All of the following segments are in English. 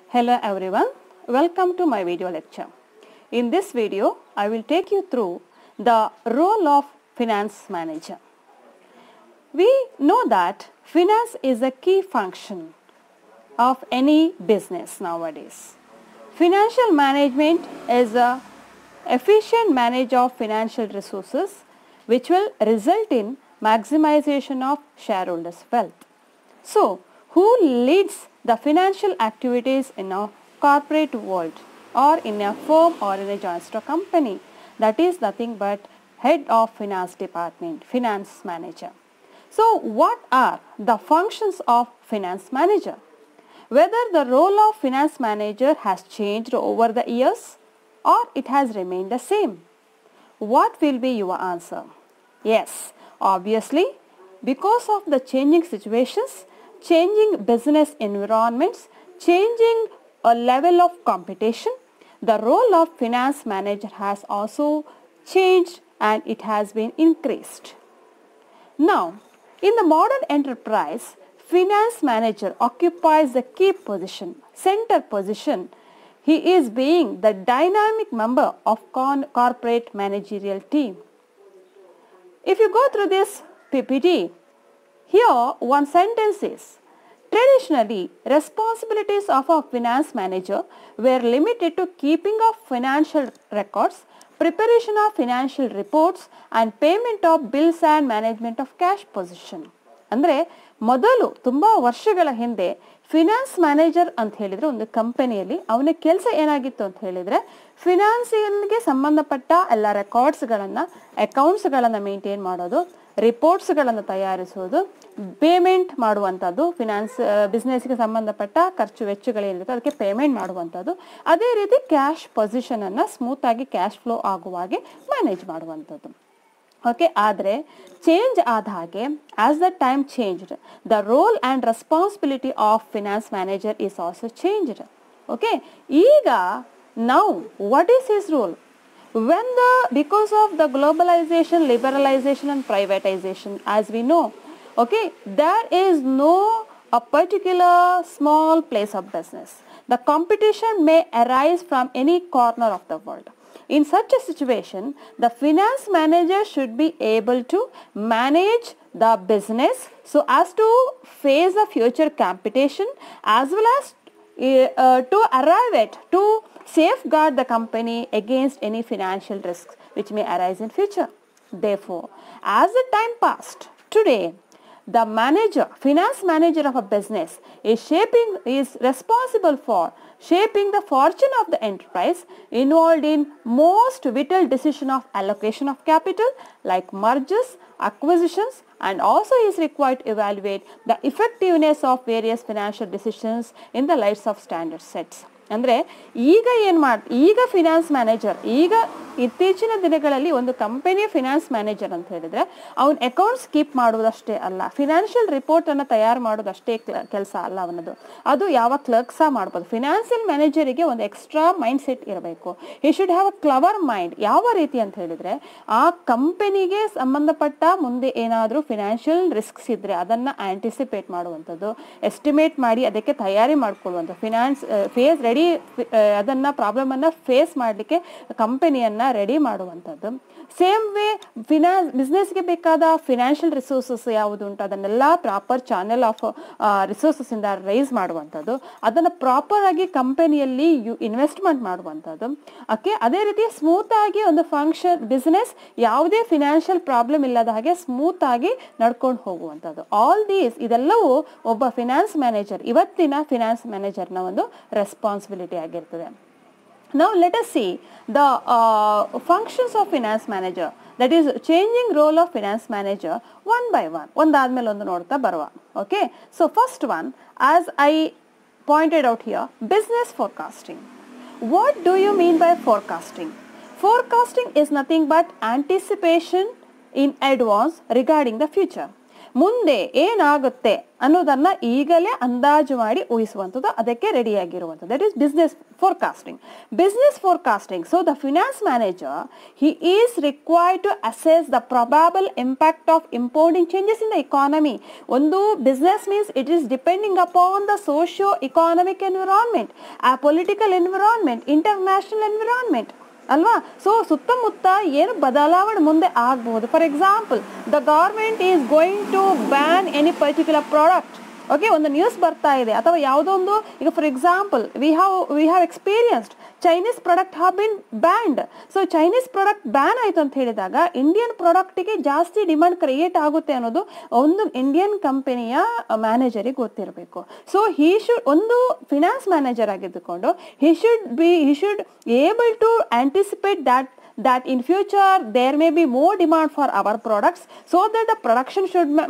Hello everyone, welcome to my video lecture. In this video, I will take you through the role of finance manager. We know that finance is a key function of any business nowadays. Financial management is a efficient management of financial resources which will result in maximization of shareholders' wealth. So, who leads the financial activities in a corporate world or in a firm or in a joint stock company? That is nothing but head of finance department, finance manager. So, what are the functions of finance manager? Whether the role of finance manager has changed over the years or it has remained the same. What will be your answer? Yes, obviously, because of the changing situations, changing business environments, changing a level of competition, the role of finance manager has also changed and it has been increased. Now, in the modern enterprise, finance manager occupies the key position, center position. He is being the dynamic member of corporate managerial team. If you go through this PPT, here one sentence is, traditionally responsibilities of a finance manager were limited to keeping of financial records, preparation of financial reports and payment of bills and management of cash position. ಅಂದರೆ ಮೊದಲು ತುಂಬ ವರ್ಷಗಳ ಹಿಂದೆ finance manager ಅಂತ ಹೇಳಿದರೆ ಒಂದು ಕಂಪನಿಯಲ್ಲಿ ಅವನ ಕೆಲಸ ಏನಾಗಿತ್ತು ಅಂತ ಹೇಳಿದರೆ ಫಿನಾನ್ಸಿಯಲ್ಗೆ ಸಂಬಂಧಪಟ್ಟ ಎಲ್ಲ ರೆಕಾರ್ಡ್ಸ್ಗಳನ್ನು ಅಕೌಂಟ್ಸ್ಗಳನ್ನು ಮೇಂಟೈನ್ ಮಾಡೋದು, ರಿಪೋರ್ಟ್ಸ್ಗಳನ್ನು ತಯಾರಿಸುವುದು, ಪೇಮೆಂಟ್ ಮಾಡುವಂಥದ್ದು, ಬಿಸ್ನೆಸ್ಗೆ ಸಂಬಂಧಪಟ್ಟ ಖರ್ಚು ವೆಚ್ಚಗಳೇನಿರುತ್ತೆ ಅದಕ್ಕೆ ಪೇಮೆಂಟ್ ಮಾಡುವಂಥದ್ದು, ಅದೇ ರೀತಿ ಕ್ಯಾಶ್ ಪೊಸಿಷನನ್ನು ಸ್ಮೂತಾಗಿ ಕ್ಯಾಶ್ ಫ್ಲೋ ಆಗುವಾಗೆ ಮ್ಯಾನೇಜ್ ಮಾಡುವಂಥದ್ದು. ಓಕೆ, ಆದರೆ ಚೇಂಜ್ ಆದ ಹಾಗೆ as the time changed, the role and responsibility of finance manager is also changed. Okay, ಈಗ now what is his role? Because of the globalization, liberalization and privatization, as we know, okay, there is no a particular small place of business. The competition may arise from any corner of the world. In such a situation, the finance manager should be able to manage the business so as to face the future competition as well as to arrive at, to safeguard the company against any financial risks which may arise in future. Therefore, as the time passed, today the finance manager of a business is responsible for shaping the fortune of the enterprise, involved in most vital decision of allocation of capital like mergers, acquisitions, and also is required to evaluate the effectiveness of various financial decisions in the lights of standard sets. ಅಂದರೆ ಈಗ finance manager, ಈಗ ಇತ್ತೀಚಿನ ದಿನಗಳಲ್ಲಿ ಒಂದು ಕಂಪನಿಯ finance manager ಅಂತ ಹೇಳಿದರೆ ಅವನ ಅಕೌಂಟ್ಸ್ ಕೀಪ್ ಮಾಡುವುದಷ್ಟೇ ಅಲ್ಲ, ಫಿನಾನ್ಷಿಯಲ್ ರಿಪೋರ್ಟನ್ನು ತಯಾರು ಮಾಡೋದಷ್ಟೇ ಕೆಲಸ ಅಲ್ಲ ಅವನದು. ಅದು ಯಾವ ಕ್ಲರ್ಕ್ ಸಹ ಮಾಡ್ಬೋದು. ಫಿನಾನ್ಷಿಯಲ್ ಮ್ಯಾನೇಜರಿಗೆ ಒಂದು ಎಕ್ಸ್ಟ್ರಾ ಮೈಂಡ್ ಸೆಟ್ ಇರಬೇಕು. He should have a clever mind. ಯಾವ ರೀತಿ ಅಂತ ಹೇಳಿದರೆ ಆ ಕಂಪನಿಗೆ ಸಂಬಂಧಪಟ್ಟ ಮುಂದೆ ಏನಾದರೂ ಫಿನಾನ್ಷಿಯಲ್ ರಿಸ್ಕ್ಸ್ ಇದ್ದರೆ ಅದನ್ನು ಆಂಟಿಸಿಪೇಟ್ ಮಾಡುವಂಥದ್ದು, ಎಸ್ಟಿಮೇಟ್ ಮಾಡಿ ಅದಕ್ಕೆ ತಯಾರಿ ಮಾಡ್ಕೊಳ್ಳುವಂಥದ್ದು, ಅದನ್ನು ಪ್ರಾಬ್ಲಮನ್ನು ಫೇಸ್ ಮಾಡಲಿಕ್ಕೆ ಕಂಪನಿಯನ್ನು ರೆಡಿ ಮಾಡುವಂಥದ್ದು. ಸೇಮ್ ವೇ ಬಿಸ್ನೆಸ್ಗೆ ಬೇಕಾದ ಫಿನಾನ್ಷಿಯಲ್ ರಿಸೋರ್ಸಸ್ ಯಾವುದು ಉಂಟು ಅದನ್ನೆಲ್ಲ ಪ್ರಾಪರ್ ಚಾನೆಲ್ ಆಫ್ ರಿಸೋರ್ಸಸ್ಸಿಂದ ರೈಸ್ ಮಾಡುವಂಥದ್ದು, ಅದನ್ನು ಪ್ರಾಪರಾಗಿ ಕಂಪನಿಯಲ್ಲಿ ಇನ್ವೆಸ್ಟ್ಮೆಂಟ್ ಮಾಡುವಂಥದ್ದು. ಓಕೆ, ಅದೇ ರೀತಿ ಸ್ಮೂತಾಗಿ ಒಂದು ಬಿಸ್ನೆಸ್ ಯಾವುದೇ ಫಿನಾನ್ಷಿಯಲ್ ಪ್ರಾಬ್ಲಮ್ ಇಲ್ಲದ ಹಾಗೆ ಸ್ಮೂತಾಗಿ ನಡ್ಕೊಂಡು ಹೋಗುವಂಥದ್ದು. ಇದೆಲ್ಲವೂ ಒಬ್ಬ ಫಿನಾನ್ಸ್ ಮ್ಯಾನೇಜರ್, ಇವತ್ತಿನ ಫಿನಾನ್ಸ್ ಮ್ಯಾನೇಜರ್ನ ಒಂದು ರೆಸ್ಪಾನ್ಸಿಬಿಲಿಟಿ ಆಗಿರ್ತದೆ. Now let us see the functions of finance manager, that is changing role of finance manager one by one. ಒಂದಾದ್ಮೇಲೆ ಒಂದು ನೋಡ್ತಾ ಬರುವ. Okay, so first one, as I pointed out here, business forecasting. What do you mean by forecasting? Forecasting is nothing but anticipation in advance regarding the future. ಮುಂದೆ ಏನಾಗುತ್ತೆ ಅನ್ನೋದನ್ನ ಈಗಲೇ ಅಂದಾಜು ಮಾಡಿ ಊಹಿಸುವಂಥದ್ದು, ಅದಕ್ಕೆ ರೆಡಿಯಾಗಿರುವಂಥದ್ದು. That is business forecasting. Business forecasting. So the finance manager, he is required to assess the probable impact of importing changes in the economy. ಒಂದು business means it is depending upon the socio-economic environment, a political environment, international environment. ಅಲ್ವಾ? So ಸುತ್ತಮುತ್ತ ಏನು ಬದಲಾವಣೆ ಮುಂದೆ ಆಗಬಹುದು. For example, the government is going to ban any particular product. Okay, ಒಂದು news ಬರ್ತಾ ಇದೆ, ಅಥವಾ ಯಾವುದೋ ಒಂದು, ಈಗ for example we have experienced Chinese product have been banned. So Chinese product ban ಆಯಿತು ಅಂತ ಹೇಳಿದಾಗ ಇಂಡಿಯನ್ ಪ್ರಾಡಕ್ಟಿಗೆ ಜಾಸ್ತಿ ಡಿಮಾಂಡ್ ಕ್ರಿಯೇಟ್ ಆಗುತ್ತೆ ಅನ್ನೋದು ಒಂದು ಇಂಡಿಯನ್ ಕಂಪನಿಯ ಮ್ಯಾನೇಜರಿಗೆ ಗೊತ್ತಿರಬೇಕು. ಸೊ ಒಂದು ಫಿನಾನ್ಸ್ ಮ್ಯಾನೇಜರ್ ಆಗಿದ್ದುಕೊಂಡು he should able to anticipate that in future there may be more demand for our products, so that the production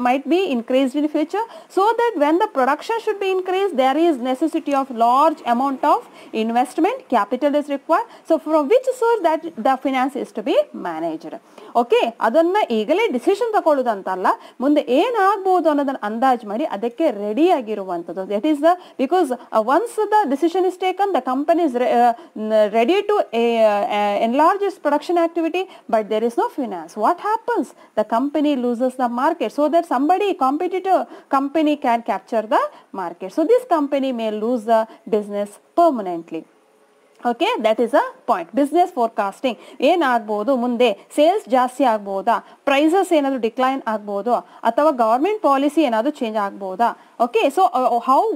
might be increased in future, so that when the production should be increased, there is necessity of large amount of investment, capital is required. So from which source that the finance is to be managed. Okay, ಅದನ್ನ ಈಗಲೇ decision ತಗೊಳ್ಳೋದಂತಲ್ಲ, ಮುಂದೆ ಏನಾಗಬಹುದು ಅನ್ನೋದನ್ನ ಅಂದಾಜು ಮಾಡಿ ಅದಕ್ಕೆ ready ಆಗಿರುವಂಥದ್ದು. That is because once the decision is taken, the company is ready to enlarge its production activity, but there is no finance. What happens? The company loses the market, so that competitor company can capture the market. So this company may lose the business permanently. Okay, that is a point. Business forecasting. ಏನಾಗ್ಬೋದು, ಮುಂದೆ sales ಜಾಸ್ತಿ ಆಗ್ಬೋದಾ, prices ಏನಾದರೂ decline ಆಗ್ಬೋದು, ಅಥವಾ government policy ಏನಾದರೂ change ಆಗ್ಬೋದಾ. Okay, so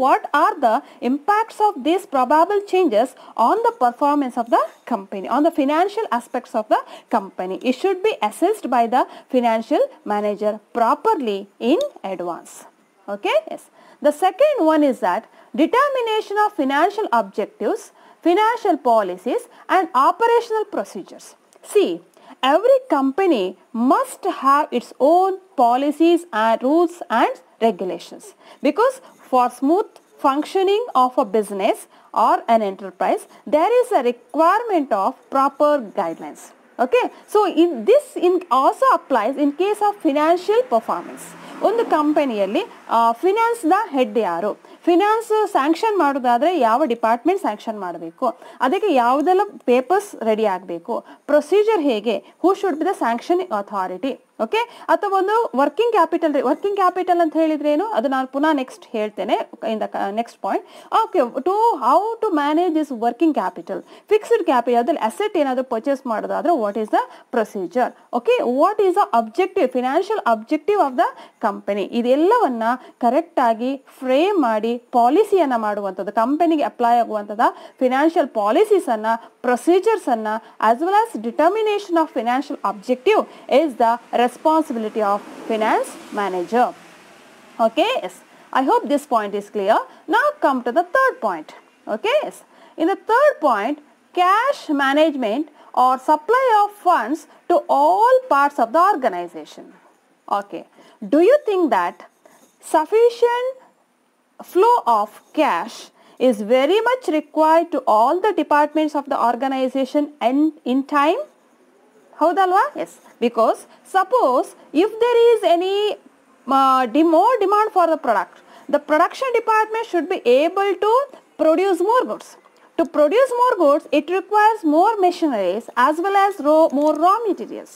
what are the impacts of these probable changes on the performance of the company, on the financial aspects of the company. It should be assessed by the financial manager properly in advance. Okay, yes. The second one is that determination of financial objectives, financial policies and operational procedures. See, every company must have its own policies and rules and regulations, because for smooth functioning of a business or an enterprise, there is a requirement of proper guidelines. Okay, so this also applies in case of financial performance. ಒಂದು ಕಂಪನಿಯಲ್ಲಿ finance the head ಯಾರು, finance sanction ಮಾಡೋದಾದರೆ ಯಾವ department sanction ಮಾಡಬೇಕು, ಅದಕ್ಕೆ ಯಾವುದೆಲ್ಲ papers ready ಆಗಬೇಕು, procedure ಹೇಗೆ, who should be the sanctioning authority. Okay, ಅಥವಾ ಒಂದು ವರ್ಕಿಂಗ್ ಕ್ಯಾಪಿಟಲ್ ಅಂತ ಹೇಳಿದ್ರೇನು, ಅದು ನಾನು ಪುನಃ ನೆಕ್ಸ್ಟ್ ಹೇಳ್ತೇನೆ in the next point. Okay, how to manage this working capital, fixed capital, ಅದ್ರಲ್ಲಿ ಅಸೆಟ್ ಏನಾದರೂ ಪರ್ಚೇಸ್ ಮಾಡೋದಾದ್ರೆ what is the procedure. Okay, what is the objective, financial objective of the company. ಇದೆಲ್ಲವನ್ನ correct ಆಗಿ frame ಮಾಡಿ ಪಾಲಿಸಿಯನ್ನ ಮಾಡುವಂಥದ್ದು, ಕಂಪನಿಗೆ apply ಆಗುವಂಥದ್ದು ಫಿನಾನ್ಷಿಯಲ್ ಪಾಲಿಸೀಸ್ ಅನ್ನ, ಪ್ರೊಸೀಜರ್ಸ್ ಅನ್ನ, as well as determination of financial objective is the responsibility of finance manager. Okay, yes. I hope this point is clear. Now come to the third point. Okay, yes. In the third point, cash management or supply of funds to all parts of the organization. Okay, do you think that sufficient flow of cash is very much required to all the departments of the organization and in time? ಹೌದಲ್ವಾ? Yes, because suppose if there is any more demand for the product, the production department should be able to produce more goods. To produce more goods, it requires more machineries as well as more raw materials,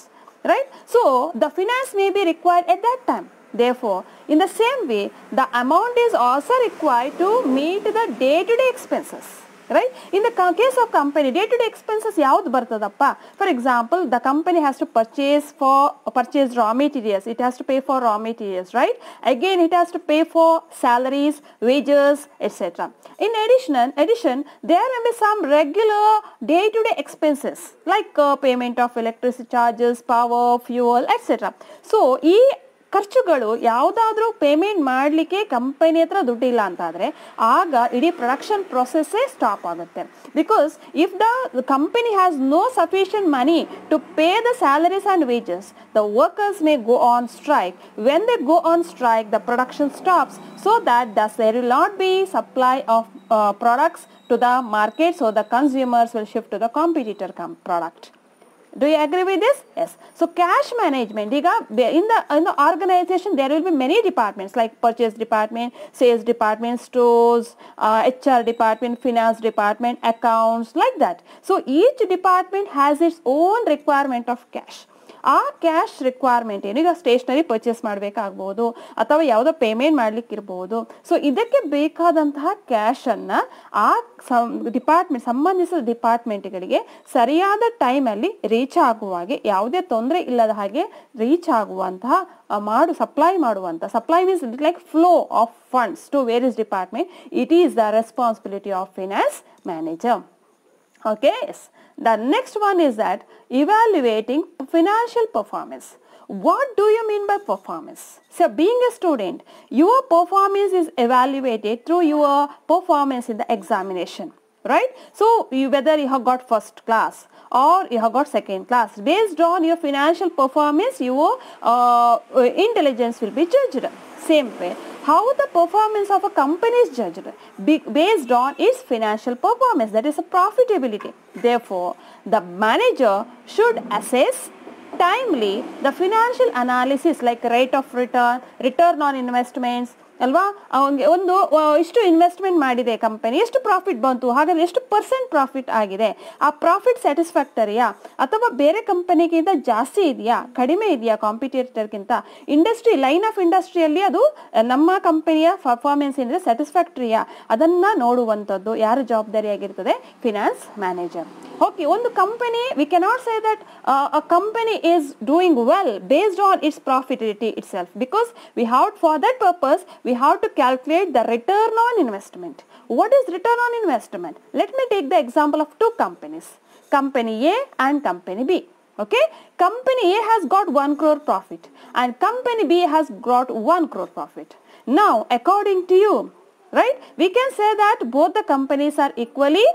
right? So the finance may be required at that time. Therefore, in the same way, the amount is also required to meet the day-to-day expenses. Right? In the case of company, day-to-day expenses ಯಾವ್ದು ಬರ್ತದಪ್ಪ? For example, the company has to purchase raw materials. It has to pay for raw materials, right? Again, it has to pay for salaries, wages, etc. In addition, there may be some regular day-to-day expenses like payment of electricity charges, power, fuel, etc. So, ಈ ಖರ್ಚುಗಳು ಯಾವುದಾದ್ರೂ payment ಮಾಡಲಿಕ್ಕೆ company ಹತ್ರ ದುಡ್ಡಿಲ್ಲ ಅಂತಾದರೆ ಆಗ ಇಡೀ production ಪ್ರೊಸೆಸ್ಸೇ stop ಆಗುತ್ತೆ. Because if the company has no sufficient money to pay the salaries and wages, the workers may go on strike. When they go on strike, the production stops, so that thus there will not be supply of products to the market, so the consumers will shift to the competitor product. Do you agree with this? Yes. So cash management, in the organization there will be many departments like purchase department, sales department, stores, HR department, finance department, accounts, like that. So each department has its own requirement of cash. ಆ cash requirement ಏನು, ಈಗ stationery purchase ಮಾಡಬೇಕಾಗ್ಬೋದು ಅಥವಾ ಯಾವುದೋ payment ಮಾಡಲಿಕ್ಕಿರ್ಬೋದು. So ಇದಕ್ಕೆ ಬೇಕಾದಂತಹ ಕ್ಯಾಶನ್ನು ಆ ಸಂಬಂಧಿಸಿದ ಡಿಪಾರ್ಟ್ಮೆಂಟ್ಗಳಿಗೆ ಸರಿಯಾದ ಟೈಮಲ್ಲಿ ರೀಚ್ ಆಗುವಾಗೆ, ಯಾವುದೇ ತೊಂದರೆ ಇಲ್ಲದ ಹಾಗೆ ರೀಚ್ ಆಗುವಂತಹ supply means like flow of funds to various department. It is the responsibility of finance manager. Okay, yes. The next one is that evaluating financial performance. What do you mean by performance? So being a student, your performance is evaluated through your performance in the examination, right? So whether you have got first class or you have got second class, based on your financial performance, your intelligence will be judged. Same way, how the performance of a company is judged based on its financial performance, that is a profitability. Therefore, the manager should assess timely the financial analysis like rate of return, return on investments, ಅಲ್ವಾ? ಅವನಿಗೆ ಇಷ್ಟು investment ಮಾಡಿದೆ company, ಎಷ್ಟು profit ಬಂತು, ಹಾಗಾದ್ರೆ ಎಷ್ಟು percent profit ಆಗಿದೆ, ಆ ಪ್ರಾಫಿಟ್ ಸ್ಯಾಟಿಸ್ಫ್ಯಾಕ್ಟರಿಯಾ ಅಥವಾ ಬೇರೆ ಕಂಪನಿಗಿಂತ ಜಾಸ್ತಿ ಇದೆಯಾ, ಕಡಿಮೆ ಇದೆಯಾ ಕಾಂಪಿಟೇಟರ್ಗಿಂತ, ಲೈನ್ ಆಫ್ ಇಂಡಸ್ಟ್ರಿಯಲ್ಲಿ ಅದು ನಮ್ಮ ಕಂಪನಿಯ ಪರ್ಫಾರ್ಮೆನ್ಸ್ ಅಂದರೆ ಸ್ಯಾಟಿಸ್ಫ್ಯಾಕ್ಟರಿಯಾ, ಅದನ್ನು ನೋಡುವಂಥದ್ದು ಯಾರು ಜವಾಬ್ದಾರಿಯಾಗಿರ್ತದೆ? Finance manager. ಓಕೆ, ಒಂದು company, we cannot say that a company is doing well based on its profitability itself, because we have for that purpose we have to calculate the return on investment. What is return on investment? Let me take the example of two companies, company A and company B. Okay, company A has got 1 crore profit and company B has got 1 crore profit. Now according to you, right, we can say that both the companies are equally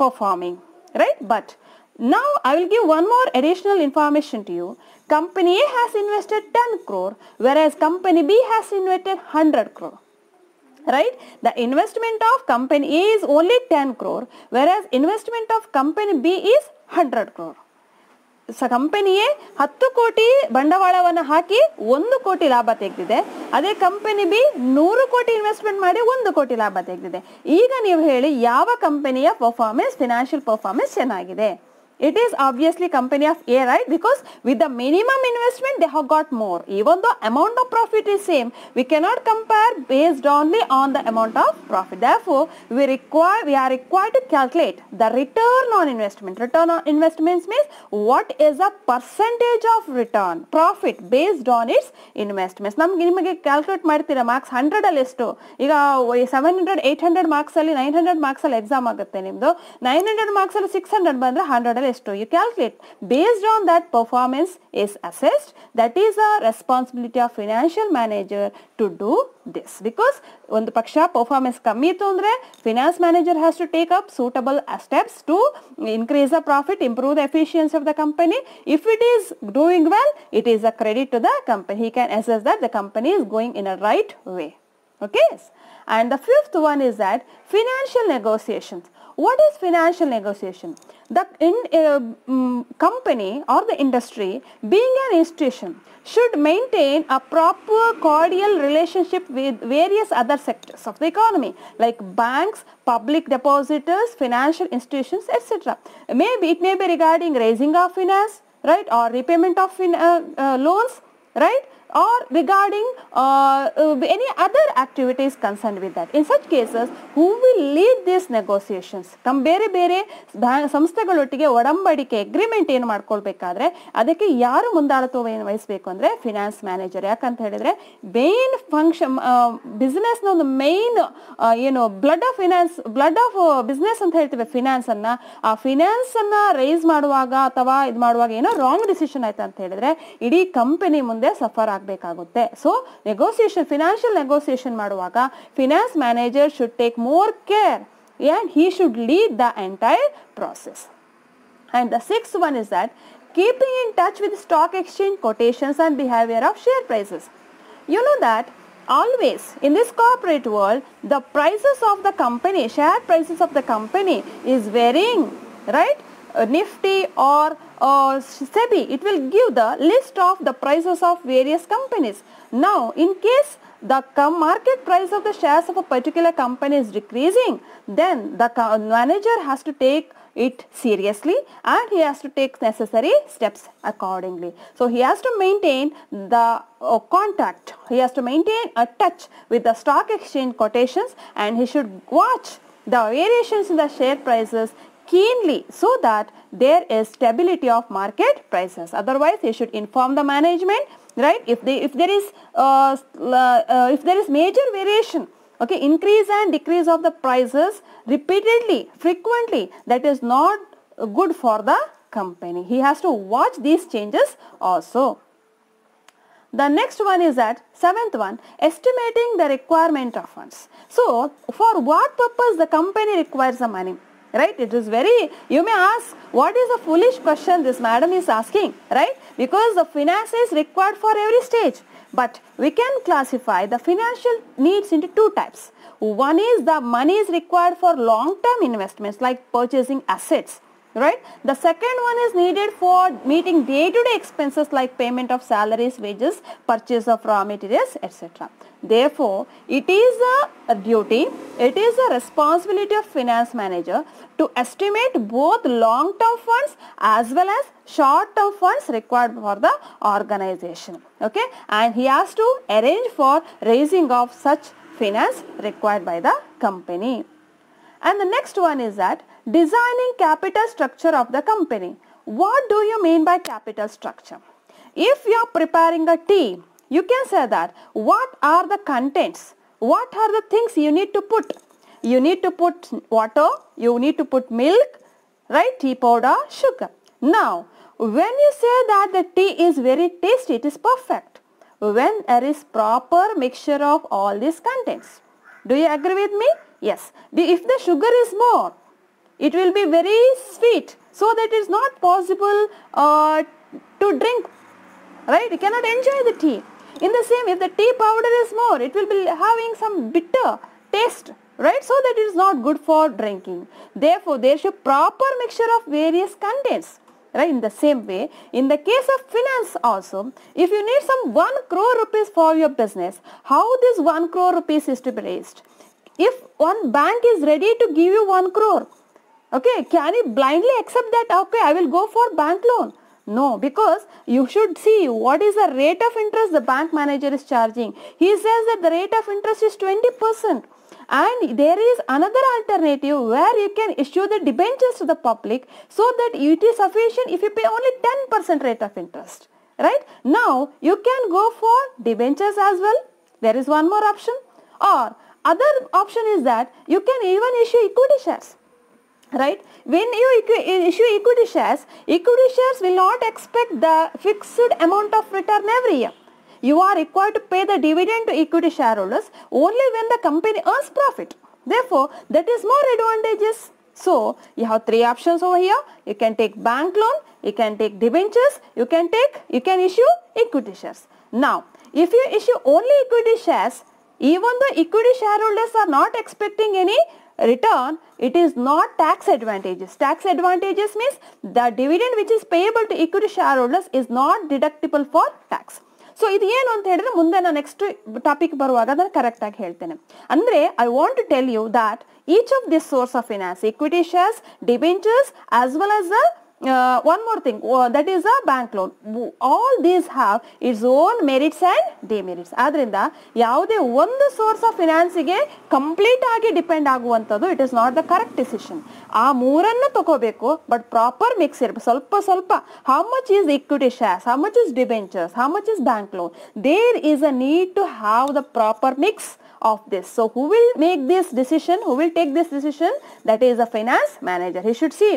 performing, right? But now I will give one more additional information to you. Company A has invested 10 crore whereas company B has invested 100 crore. Right? The investment of company A is only 10 crore whereas investment of company B is 100 crore. So company A 10 ಕೋಟಿ ಬಂಡವಾಳವನ್ನು ಹಾಕಿ 1 ಕೋಟಿ ಲಾಭ ತೆಗೆದಿದೆ. ಅದೇ company B 100 ಕೋಟಿ investment ಮಾಡಿ 1 ಕೋಟಿ ಲಾಭ ತೆಗೆದಿದೆ. ಈಗ ನೀವು ಹೇಳಿ ಯಾವ ಕಂಪನಿಯ ಪರ್ಫಾರ್ಮೆನ್ಸ್, ಫಿನಾನ್ಷಿಯಲ್ ಪರ್ಫಾರ್ಮೆನ್ಸ್ ಚೆನ್ನಾಗಿದೆ? It is obviously company of A, right? Because with the minimum investment they have got more. Even though amount of profit is same, we cannot compare based only on the amount of profit. Therefore, we are required to calculate the return on investment. Return on investments means what is the percentage of return, profit based on its investments. ನಿಮಗೆ calculate ಮಾಡ್ತೀರಾ marks 100 ಅಲ್ಲಿ ಎಷ್ಟು? ಈಗ 700 800 marks ಅಲ್ಲಿ 900 marks ಅಲ್ಲಿ exam ಆಗುತ್ತೆ ನಿಮ್ದು. 900 marks ಅಲ್ಲಿ 600 ಬಂದ್ರೆ 100 ಅಲ್ಲಿ ಎಷ್ಟು? You calculate. Based on that, performance is assessed. That is a responsibility of financial manager to do this. Because ಒಂದು ಪಕ್ಷ performance ಕಮ್ಮಿ ಇತ್ತು ಅಂದ್ರೆ finance manager has to take up suitable steps to increase the profit, improve the efficiency of the company. If it is doing well, it is a credit to the company. He can assess that the company is going in a right way. Okay. And the fifth one is that financial negotiations. What is financial negotiation? The company or the industry, being an institution, should maintain a proper cordial relationship with various other sectors of the economy like banks, public depositors, financial institutions, etc. Maybe it may be regarding raising of finance, right, or repayment of loans, right, or regarding any other activities concerned with that. In such cases, who will lead these negotiations? ಬೇರೆ ಬೇರೆ ಸಂಸ್ಥೆಗಳೊಟ್ಟಿಗೆ ಒಡಂಬಡಿಕೆ agreement ಏನು ಮಾಡ್ಕೊಳ್ಬೇಕಾದ್ರೆ ಅದಕ್ಕೆ ಯಾರು ಮುಂದಾಳತ್ವವನ್ನು ವಹಿಸಬೇಕು ಅಂದರೆ finance manager. ಯಾಕಂತ ಹೇಳಿದ್ರೆ ಮೇನ್ ಫಂಕ್ಷನ್ ಬಿಸ್ನೆಸ್ನ ಒಂದು ಮೇನ್ ಏನು ಬ್ಲಡ್ ಆಫ್ ಬಿಸ್ನೆಸ್ ಅಂತ ಹೇಳ್ತೀವಿ ಫಿನಾನ್ಸ್ ಅನ್ನ. ಆ ಫಿನಾನ್ಸ್ ಅನ್ನ ರೈಸ್ ಮಾಡುವಾಗ ಅಥವಾ ಇದು ಮಾಡುವಾಗ ಏನೋ ರಾಂಗ್ ಡಿಸಿಷನ್ ಆಯ್ತು ಅಂತ ಹೇಳಿದ್ರೆ ಇಡೀ ಕಂಪನಿ ಮುಂದೆ ಸಫರ್ ಬೇಕಾಗುತ್ತೆ. ಸೊ ಫಿನಾನ್ಷಿಯಲ್ ನೆಗೋಸಿಯೇಷನ್ ಮಾಡುವಾಗ finance manager should take more care and he should lead the entire process. And the sixth one is that keeping in touch with stock exchange quotations and behavior of share prices. You know that always in this corporate world the prices of the company, share prices of the company is varying, right? Nifty or SEBI, it will give the list of the prices of various companies. Now, in case the market price of the shares of a particular company is decreasing, then the manager has to take it seriously and he has to take necessary steps accordingly. So, he has to maintain the contact, he has to maintain a touch with the stock exchange quotations, and he should watch the variations in the share prices keenly so that there is stability of market prices. Otherwise, he should inform the management, right? If there is major variation, okay, increase and decrease of the prices repeatedly, frequently, that is not good for the company. He has to watch these changes also. The next one is that seventh one, estimating the requirement of funds. So, for what purpose the company requires the money? Right? It is very, you may ask, what is a foolish question this madam is asking, right? Because the finance is required for every stage. But we can classify the financial needs into two types. One is the money is required for long-term investments like purchasing assets. Right? The second one is needed for meeting day-to-day expenses like payment of salaries, wages, purchase of raw materials, etc. Therefore, it is a duty, it is a responsibility of finance manager to estimate both long-term funds as well as short-term funds required for the organization. Okay? And he has to arrange for raising of such finance required by the company. And the next one is that designing capital structure of the company. What do you mean by capital structure? If you are preparing a tea, you can say that what are the contents? What are the things you need to put? You need to put water, you need to put milk, right? Tea powder, sugar. Now, when you say that the tea is very tasty, it is perfect when there is proper mixture of all these contents. Do you agree with me? Yes. If the sugar is more, it will be very sweet, so that it is not possible to drink, right? You cannot enjoy the tea. In the same, if the tea powder is more, it will be having some bitter taste, right? So that it is not good for drinking. Therefore, there should proper mixture of various contents, right? In the same way, in the case of finance also, if you need some 1 crore rupees for your business, how this 1 crore rupees is to be raised? If one bank is ready to give you 1 crore, okay, can you blindly accept that, okay, I will go for bank loan? No, because you should see what is the rate of interest the bank manager is charging. He says that the rate of interest is 20%. And there is another alternative where you can issue the debentures to the public so that it is sufficient if you pay only 10% rate of interest. Right? Now, you can go for debentures as well. There is one more option. Or other option is that you can even issue equity shares. Right? When you issue equity shares will not expect the fixed amount of return every year. You are required to pay the dividend to equity shareholders only when the company earns profit. Therefore, that is more advantageous. So, you have three options over here. You can take bank loan, you can take debentures, you can issue equity shares. Now, if you issue only equity shares, even though equity shareholders are not expecting any return, it is not tax advantageous. Tax advantageous means the dividend which is payable to equity shareholders is not deductible for tax. So, ಇದು ಏನು ಅಂತ ಹೇಳಿದ್ರೆ ಮುಂದೆ ನಾನು next topic ಬರುವಾಗ ಅದನ್ನು correct ಆಗಿ ಹೇಳ್ತೇನೆ. ಅಂದರೆ I want to tell you that each of this source of finance, equity shares, debentures as well as the one more thing, that is a bank loan. All these have its own merits and demerits. ಆದ್ರಿಂದ ಯಾವುದೇ ಒಂದು source of ಫಿನಾನ್ಸಿಗೆ complete ಆಗಿ depend ಆಗುವಂಥದ್ದು it is not the correct decision. ಆ ಮೂರನ್ನು ತಗೋಬೇಕು, but proper mix ಇರಬೇಕು. ಸ್ವಲ್ಪ how much is equity shares, how much is debentures, how much is bank loan. There is a need to have the proper mix of this. So, who will make this decision? Who will take this decision? That is a finance manager. He should see,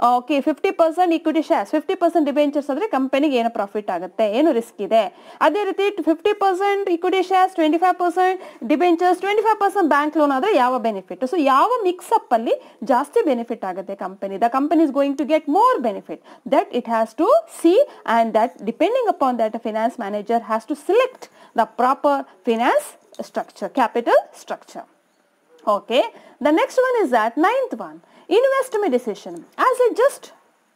okay, 50% equity shares, 50% debentures ಆದರೆ ಕಂಪನಿಗೆ ಏನು profit ಆಗುತ್ತೆ, ಏನು risk ಇದೆ. ಅದೇ ರೀತಿ 50% equity shares, 25% debentures, 25% bank loan ಆದರೆ ಯಾವ ಬೆನಿಫಿಟ್. ಸೊ ಯಾವ ಮಿಕ್ಸ್ ಅಪ್ ಅಲ್ಲಿ ಜಾಸ್ತಿ ಬೆನಿಫಿಟ್ ಆಗುತ್ತೆ company. The company is going to get more benefit. That it has to see, and that depending upon that, a finance manager has to select the proper finance structure, capital structure. Okay, the next one is that ninth one, investment decision. As I just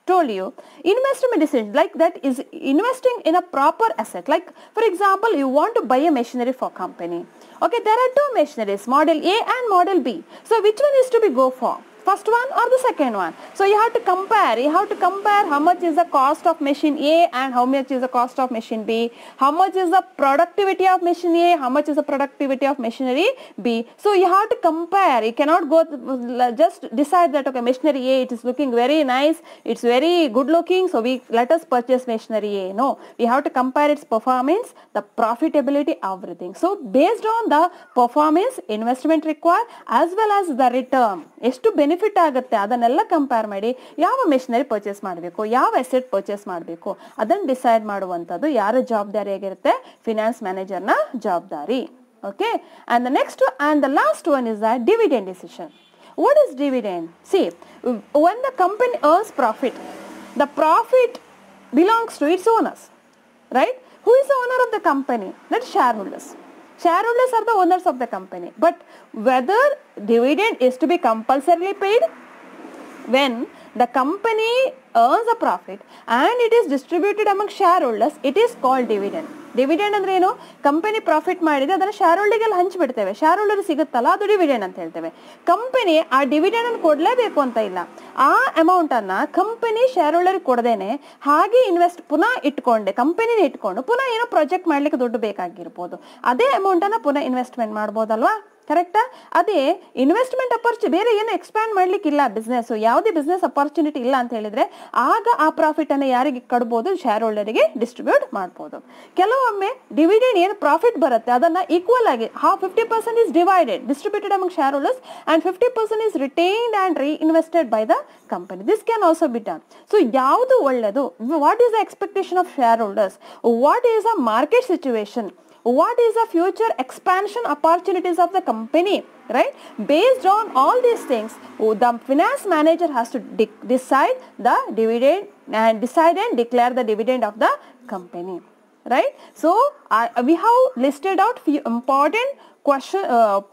told you, investment decision like that is investing in a proper asset. Like for example, you want to buy a machinery for company. Okay, there are two machineries, model A and model B. So which one is to be go for? First one or the second one? So you have to compare. You have to compare how much is the cost of machine A and how much is the cost of machine B. How much is the productivity of machine A, how much is the productivity of machinery B. So you have to compare. You cannot go just decide that okay, machinery A, it is looking very nice, it's very good looking, so let us purchase machinery A. No, we have to compare its performance, the profitability, everything. So based on the performance, investment required as well as the return, ಎಷ್ಟು benefit ಆಗುತ್ತೆ ಅದನ್ನೆಲ್ಲ compare ಮಾಡಿ ಯಾವ machinery purchase ಮಾಡಬೇಕು, ಯಾವ asset purchase ಮಾಡಬೇಕು ಅದನ್ನು decide ಮಾಡುವಂಥದ್ದು ಯಾರ ಜವಾಬ್ದಾರಿ ಆಗಿರುತ್ತೆ? ಫಿನಾನ್ಸ್ ಮ್ಯಾನೇಜರ್ನ ಜವಾಬ್ದಾರಿ. Okay, and the next and the last one is the dividend decision. What is dividend? See, when the company earns profit, the profit belongs to its owners, right? Who is the owner of the company? That's shareholders. Shareholders are the owners of the company. But whether dividend is to be compulsorily paid when the company earns a profit and it is distributed among shareholders, it is called dividend. Dividend ಅಂದ್ರೆ ಏನು? Company profit ಮಾಡಿದ್ರೆ ಅದನ್ನು share ಹೋಲ್ಡರ್ಗೆಲ್ಲ ಹಂಚಿಬಿಡ್ತೇವೆ, share holder ಸಿಗುತ್ತಲ್ಲ ಅದು dividend ಅಂತ ಹೇಳ್ತೇವೆ. Company ಆ dividend ಅನ್ನು ಕೊಡಲೇಬೇಕು ಅಂತ ಇಲ್ಲ, ಆ ಅಮೌಂಟ್ ಅನ್ನ ಕಂಪನಿ ಶೇರ್ ಹೋಲ್ಡರ್ ಕೊಡದೇನೆ ಹಾಗೆ ಪುನಃ ಇಟ್ಕೊಂಡೆ ಕಂಪನಿನೇ ಇಟ್ಕೊಂಡು ಪುನಃ ಏನೋ ಪ್ರಾಜೆಕ್ಟ್ ಮಾಡ್ಲಿಕ್ಕೆ ದುಡ್ಡು ಬೇಕಾಗಿರ್ಬೋದು, ಅದೇ ಅಮೌಂಟ್ ಅನ್ನ ಪುನಃ ಇನ್ವೆಸ್ಟ್ಮೆಂಟ್ ಮಾಡ್ಬೋದಲ್ವಾ? ಕರೆಕ್ಟಾ? ಅದೇ ಇನ್ವೆಸ್ಟ್ಮೆಂಟ್ ಬೇರೆ ಏನು ಎಕ್ಸ್ಪ್ಯಾಂಡ್ ಮಾಡ್ಲಿಕ್ಕಿಲ್ಲ, ಬಿಸ್ನೆಸ್ ಯಾವುದೇ ಬಿಸ್ನೆಸ್ ಅಪರ್ಚುನಿಟಿ ಇಲ್ಲ ಅಂತ ಹೇಳಿದ್ರೆ ಆಗ ಆ ಪ್ರಾಫಿಟ್ ಅನ್ನು ಯಾರಿಗೆ ಕೊಡ್ಬೋದು? ಶೇರ್ ಹೋಲ್ಡರಿಗೆ ಡಿಸ್ಟ್ರಿಬ್ಯೂಟ್ ಮಾಡ್ಬೋದು. ಕೆಲವೊಮ್ಮೆ ಡಿವಿಡೆಂಡ್ ಏನು ಪ್ರಾಫಿಟ್ ಬರುತ್ತೆ ಅದನ್ನ ಈಕ್ವಲ್ ಆಗಿ 50% is distributed among shareholders and 50% is retained and reinvested by the company. This can also be done. So ಯಾವುದು ಒಳ್ಳೆಯದು? What is the expectation of shareholders? What is the market situation? What is the future expansion opportunities of the company, right? Based on all these things, the finance manager has to decide the dividend and decide and declare the dividend of the company, right? So we have listed out few important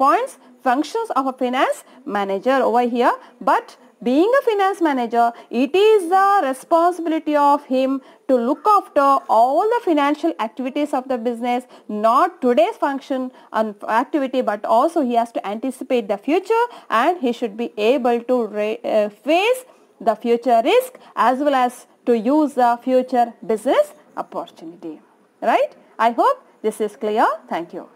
points, functions of a finance manager over here. But being a finance manager, it is the responsibility of him to look after all the financial activities of the business, not today's function and activity, but also he has to anticipate the future and he should be able to face the future risk as well as to use the future business opportunity, right? I hope this is clear. Thank you.